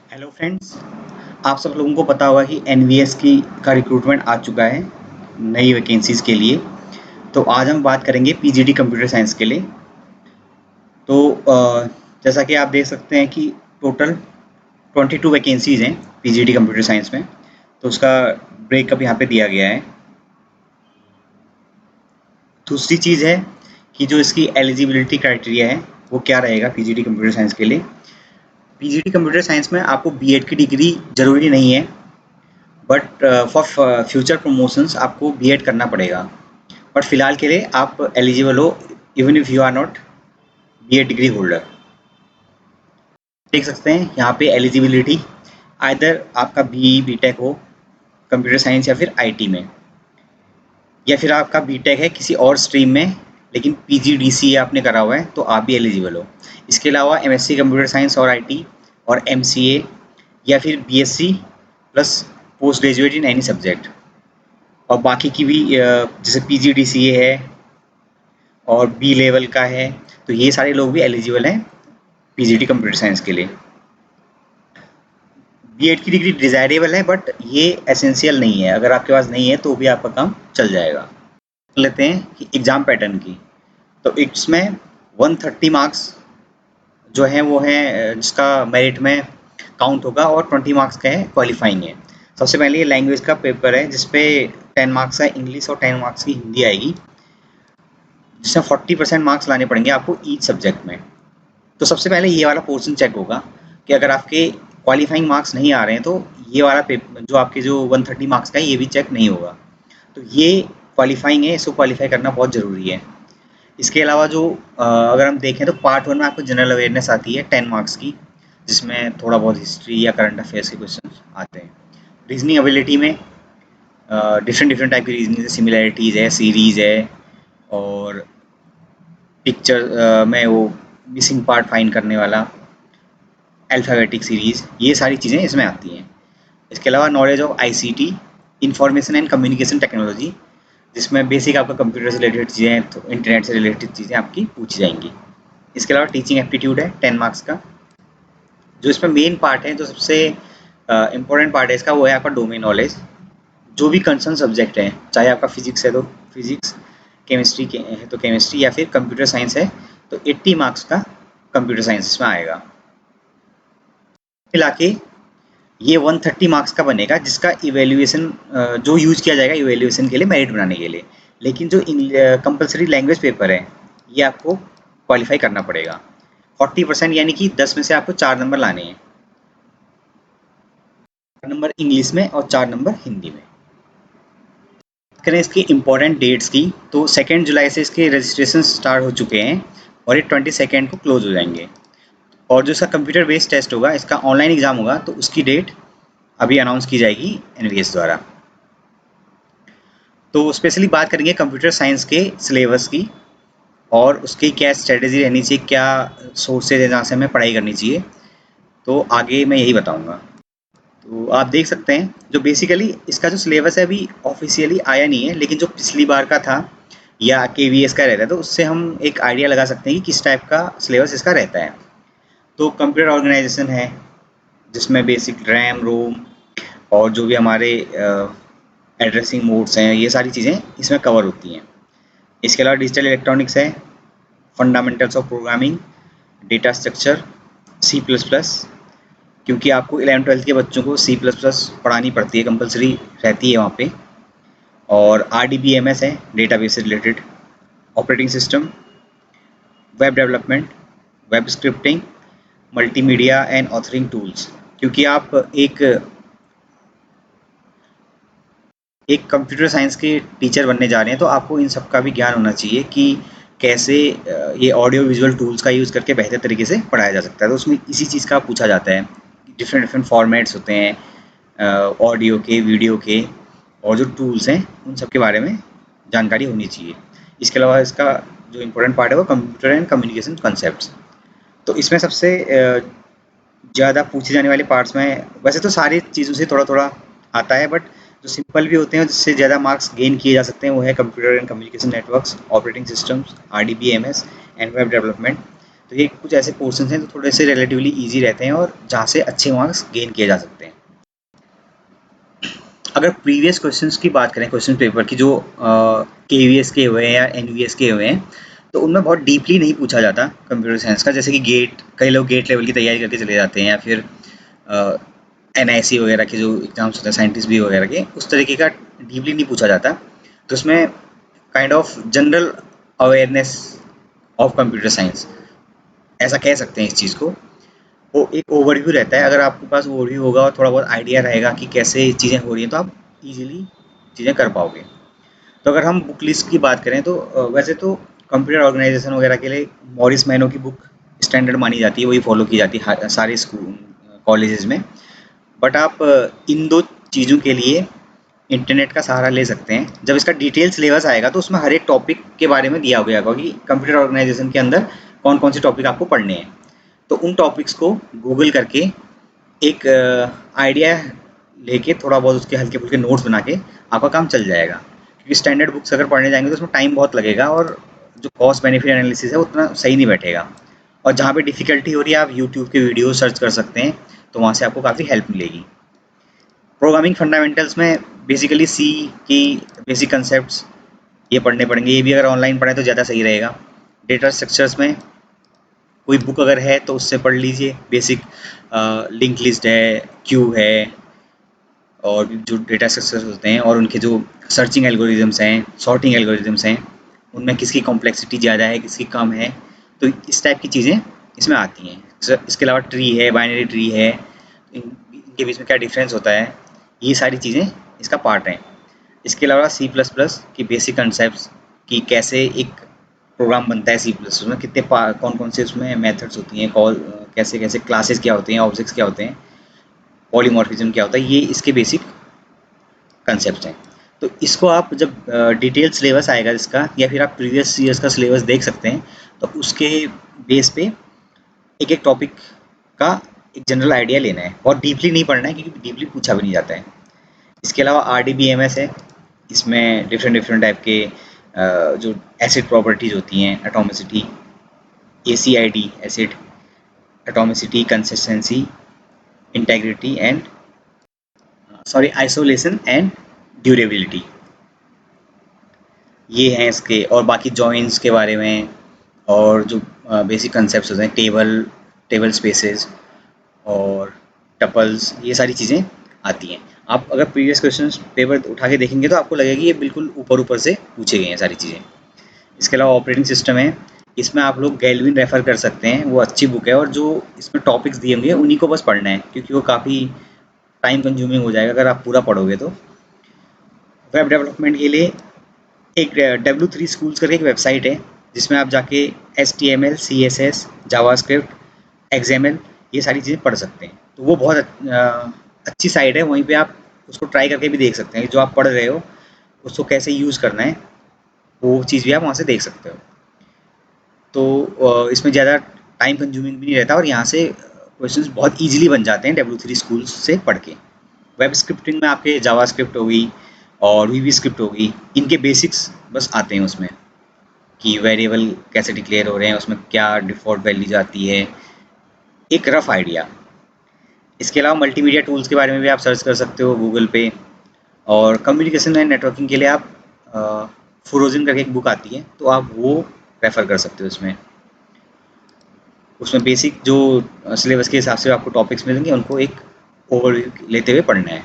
Hello friends. आप सब लोगों को पता होगा कि एनवीएस की का रिक्रूटमेंट आ चुका है नई वैकेंसीज़ के लिए। तो आज हम बात करेंगे पीजीडी कंप्यूटर साइंस के लिए। तो जैसा कि आप देख सकते हैं कि टोटल 22 वैकेंसीज़ हैं पीजीडी कंप्यूटर साइंस में। तो उसका ब्रेकअप यहाँ पे दिया गया है। दूसरी चीज़ है कि जो इसकी एलिजिबिलिटी क्राइटेरिया है वो क्या रहेगा पीजीडी कंप्यूटर साइंस के लिए। पीजीडी कंप्यूटर साइंस में आपको बीएड की डिग्री ज़रूरी नहीं है, बट फॉर फ्यूचर प्रमोशंस आपको बीएड करना पड़ेगा। बट फिलहाल के लिए आप एलिजिबल हो even if you are not BEd degree holder. देख सकते हैं यहाँ पे एलिजिबिलिटी आइदर आपका बीई बीटेक हो कंप्यूटर साइंस या फिर आईटी में, या फिर आपका बीटेक है किसी और स्ट्रीम में लेकिन पीजीडीसीए आपने करा हुआ है तो आप भी एलिजिबल हो। इसके अलावा एमएससी कंप्यूटर साइंस और आईटी और एमसीए या फिर BSc plus post graduate in any subject, और बाकी की भी जैसे पीजीडीसीए है और बी लेवल का है, तो ये सारे लोग भी एलिजिबल हैं पीजीडी कंप्यूटर साइंस के लिए। बीएड की डिग्री डिज़ायरेबल है बट ये एसेंशियल नहीं है, अगर आपके पास नहीं है तो भी आपका काम चल जाएगा। लेते हैं कि एग्ज़ाम पैटर्न की, तो इसमें 130 मार्क्स जो हैं वो हैं जिसका मेरिट में काउंट होगा और 20 मार्क्स का है क्वालिफाइंग है। सबसे पहले ये लैंग्वेज का पेपर है जिसपे 10 मार्क्स है इंग्लिश और 10 मार्क्स की हिंदी आएगी, जिसमें 40% मार्क्स लाने पड़ेंगे आपको ईच सब्जेक्ट में। तो सबसे पहले ये वाला पोर्शन चेक होगा कि अगर आपके क्वालिफाइंग मार्क्स नहीं आ रहे हैं तो ये वाला पेपर जो आपके जो 130 मार्क्स का है ये भी चेक नहीं होगा। तो ये क्वालिफाइंग है, इसको क्वालिफाई करना बहुत ज़रूरी है। इसके अलावा जो अगर हम देखें तो पार्ट 1 में आपको जनरल अवेयरनेस आती है 10 मार्क्स की, जिसमें थोड़ा बहुत हिस्ट्री या करंट अफेयर्स के क्वेश्चन आते हैं। रीजनिंग एबिलिटी में डिफरेंट डिफरेंट टाइप की रीजनिंग है, सिमिलैरिटीज़ है, सीरीज़ है, और पिक्चर में वो मिसिंग पार्ट फाइंड करने वाला अल्फ़ाबेटिक सीरीज़, ये सारी चीज़ें इसमें आती हैं। इसके अलावा knowledge of ICT information and communication technology, जिसमें बेसिक आपका कंप्यूटर से रिलेटेड चीज़ें तो इंटरनेट से रिलेटेड चीज़ें आपकी पूछी जाएंगी। इसके अलावा टीचिंग एप्टीट्यूड है 10 मार्क्स का। जो इसमें मेन पार्ट है, जो सबसे इम्पोर्टेंट पार्ट है इसका, वो है आपका डोमेन नॉलेज। जो भी कंसर्न सब्जेक्ट है, चाहे आपका फिजिक्स है तो फिजिक्स, केमिस्ट्री के है तो केमिस्ट्री, या फिर कंप्यूटर साइंस है तो 80 मार्क्स का कंप्यूटर साइंस इसमें आएगा। मिला के ये 130 मार्क्स का बनेगा, जिसका इवेल्युएशन जो यूज़ किया जाएगा इवेल्युएशन के लिए, मेरिट बनाने के लिए। लेकिन जो कंपलसरी लैंग्वेज पेपर है ये आपको क्वालिफाई करना पड़ेगा। 40% यानी कि 10 में से आपको 4 नंबर लाने हैं, 4 नंबर इंग्लिश में और 4 नंबर हिंदी में। करें इसकी इम्पोर्टेंट डेट्स की, तो 2 जुलाई से इसके रजिस्ट्रेशन स्टार्ट हो चुके हैं और ये 22 को क्लोज हो जाएंगे। और जो इसका कंप्यूटर बेस्ड टेस्ट होगा, इसका ऑनलाइन एग्जाम होगा, तो उसकी डेट अभी अनाउंस की जाएगी एनवीएस द्वारा। तो स्पेशली बात करेंगे कंप्यूटर साइंस के सिलेबस की और उसकी क्या स्ट्रेटेजी रहनी चाहिए, क्या सोर्सेज है जहाँ से हमें पढ़ाई करनी चाहिए, तो आगे मैं यही बताऊंगा। तो आप देख सकते हैं जो बेसिकली इसका जो सिलेबस है अभी ऑफिशियली आया नहीं है, लेकिन जो पिछली बार का था या केवीएस का रहता है तो उससे हम एक आइडिया लगा सकते हैं कि किस टाइप का सिलेबस इसका रहता है। तो कंप्यूटर ऑर्गेनाइजेशन है जिसमें बेसिक रैम रोम और जो भी हमारे एड्रेसिंग मोड्स हैं, ये सारी चीज़ें इसमें कवर होती हैं। इसके अलावा डिजिटल इलेक्ट्रॉनिक्स है, fundamentals of programming, data structure, C plus plus, क्योंकि आपको 11-12 के बच्चों को सी प्लस प्लस पढ़ानी पड़ती है, कंपलसरी रहती है वहाँ पे। और RDBMS है, डेटाबेस से related, operating system, web development, web scripting, multimedia and authoring tools. क्योंकि आप एक कंप्यूटर साइंस के टीचर बनने जा रहे हैं तो आपको इन सब का भी ज्ञान होना चाहिए कि कैसे ये ऑडियो विजुअल टूल्स का यूज़ करके बेहतर तरीके से पढ़ाया जा सकता है। तो उसमें इसी चीज़ का पूछा जाता है। डिफरेंट डिफरेंट फॉर्मेट्स होते हैं ऑडियो के, वीडियो के, और जो टूल्स हैं उन सब के बारे में जानकारी होनी चाहिए। इसके अलावा इसका जो इम्पोर्टेंट पार्ट है वो कंप्यूटर एंड कम्युनिकेशन कॉन्सेप्ट्स। तो इसमें सबसे ज़्यादा पूछे जाने वाले पार्ट्स में, वैसे तो सारी चीज़ों से थोड़ा थोड़ा आता है, बट जो सिंपल भी होते हैं जिससे ज़्यादा मार्क्स गेन किए जा सकते हैं वो है computer and communication networks, operating systems, RDBMS and web development. तो ये कुछ ऐसे पोर्शन हैं जो थोड़े से रिलेटिवली ईजी रहते हैं और जहाँ से अच्छे मार्क्स गेन किए जा सकते हैं। अगर प्रीवियस क्वेश्चंस की बात करें, क्वेश्चन पेपर की जो KVS के हुए हैं या NVS के हुए हैं, तो उनमें बहुत डीपली नहीं पूछा जाता कंप्यूटर साइंस का। जैसे कि गेट, कई लोग गेट लेवल की तैयारी करके चले जाते हैं, या फिर NIC वगैरह के जो एग्जाम्स होते हैं साइंटिस्ट भी वगैरह के, उस तरीके का डीपली नहीं पूछा जाता। तो उसमें kind of general awareness of computer science ऐसा कह सकते हैं इस चीज़ को। वो एक ओवरव्यू रहता है। अगर आपके पास ओवरव्यू होगा और थोड़ा बहुत आइडिया रहेगा कि कैसे चीज़ें हो रही हैं, तो आप इजीली चीज़ें कर पाओगे। तो अगर हम बुक लिस्ट की बात करें तो वैसे तो कंप्यूटर ऑर्गेनाइजेशन वगैरह के लिए मॉरिस मैनो की बुक स्टैंडर्ड मानी जाती है, वही फॉलो की जाती है सारे स्कूल कॉलेजेस में। बट आप इन दो चीज़ों के लिए इंटरनेट का सहारा ले सकते हैं। जब इसका डिटेल सिलेबस आएगा तो उसमें हर एक टॉपिक के बारे में दिया गया होगा कि कंप्यूटर ऑर्गेनाइजेशन के अंदर कौन कौन से टॉपिक आपको पढ़ने हैं। तो उन टॉपिक्स को गूगल करके एक आइडिया लेके थोड़ा बहुत उसके हल्के फुल्के नोट्स बना के आपका काम चल जाएगा। क्योंकि स्टैंडर्ड बुक्स अगर पढ़ने जाएंगे तो उसमें टाइम बहुत लगेगा और जो कॉस्ट बेनिफिट एनालिसिस है उतना सही नहीं बैठेगा। और जहाँ पे डिफ़िकल्टी हो रही है आप यूट्यूब के वीडियो सर्च कर सकते हैं, तो वहाँ से आपको काफ़ी हेल्प मिलेगी। प्रोग्रामिंग फंडामेंटल्स में बेसिकली सी की बेसिक कंसेप्ट ये पढ़ने पड़ेंगे। ये भी अगर ऑनलाइन पढ़ें तो ज़्यादा सही रहेगा। डेटा स्ट्रक्चर्स में कोई बुक अगर है तो उससे पढ़ लीजिए। बेसिक लिंक लिस्ट है, क्यू है, और जो डेटा स्ट्रक्चर्स होते हैं और उनके जो सर्चिंग एल्गोरिदम्स हैं, सॉर्टिंग एल्गोरिदम्स हैं, उनमें किसकी कॉम्प्लेक्सिटी ज़्यादा है, किसकी कम है, तो इस टाइप की चीज़ें इसमें आती हैं। इसके अलावा ट्री है, बाइनरी ट्री है, इनके बीच में क्या डिफरेंस होता है, ये सारी चीज़ें इसका पार्ट हैं। इसके अलावा C++ की बेसिक कंसेप्ट कि कैसे एक प्रोग्राम बनता है C++ में, कितने कौन कौन से उसमें मेथड्स होती हैं, कॉल कैसे कैसे, क्लासेस क्या होते हैं, ऑब्जेक्ट्स क्या होते हैं, पॉलीमॉर्फिज्म क्या होता है, ये इसके बेसिक कंसेप्ट हैं। तो इसको आप जब डिटेल सिलेबस आएगा इसका, या फिर आप प्रीवियस ईयर्स का सिलेबस देख सकते हैं, तो उसके बेस पे एक एक टॉपिक का एक जनरल आइडिया लेना है। बहुत डीपली नहीं पढ़ना है क्योंकि डीपली पूछा भी नहीं जाता है। इसके अलावा RDBMS है। इसमें डिफरेंट डिफरेंट टाइप के जो एसिड प्रॉपर्टीज होती हैं, atomicity, ACID acid, atomicity, consistency, integrity and isolation and durability, ये हैं इसके। और बाकी जॉइंट्स के बारे में और जो बेसिक कंसेप्ट होते हैं, टेबल स्पेसेस और टपल्स, ये सारी चीज़ें आती हैं। आप अगर प्रीवियस क्वेश्चन पेपर उठा के देखेंगे तो आपको लगेगा ये बिल्कुल ऊपर ऊपर से पूछे गए हैं सारी चीज़ें। इसके अलावा ऑपरेटिंग सिस्टम है। इसमें आप लोग गैल्विन रेफ़र कर सकते हैं, वो अच्छी बुक है। और जो इसमें टॉपिक्स दिए होंगे उन्हीं को बस पढ़ना है, क्योंकि वो काफ़ी टाइम कंज्यूमिंग हो जाएगा अगर आप पूरा पढ़ोगे तो। वेब डेवलपमेंट के लिए एक W3 स्कूल्स करके एक वेबसाइट है, जिसमें आप जाके HTML, CSS, जावास्क्रिप्ट, XML, ये सारी चीज़ें पढ़ सकते हैं। तो वो बहुत अच्छी साइट है। वहीं पे आप उसको ट्राई करके भी देख सकते हैं, जो आप पढ़ रहे हो उसको कैसे यूज़ करना है, वो चीज़ भी आप वहाँ से देख सकते हो। तो इसमें ज़्यादा टाइम कंज्यूमिंग भी नहीं रहता और यहाँ से क्वेश्चंस बहुत इजीली बन जाते हैं W3 स्कूल्स से पढ़ के। वेब स्क्रिप्टिंग में आपके जावास्क्रिप्ट होगी और VB स्क्रिप्ट होगी, इनके बेसिक्स बस आते हैं उसमें, कि वेरिएबल कैसे डिक्लेयर हो रहे हैं, उसमें क्या डिफ़ॉल्ट वैल्यू जाती है, एक रफ आइडिया। इसके अलावा मल्टीमीडिया टूल्स के बारे में भी आप सर्च कर सकते हो गूगल पे। और कम्युनिकेशन एंड नेटवर्किंग के लिए आप फ्रोजन करके एक बुक आती है, तो आप वो रेफ़र कर सकते हो। उसमें बेसिक जो सिलेबस के हिसाब से आपको टॉपिक्स मिलेंगे, उनको एक ओवरव्यू लेते हुए पढ़ना है।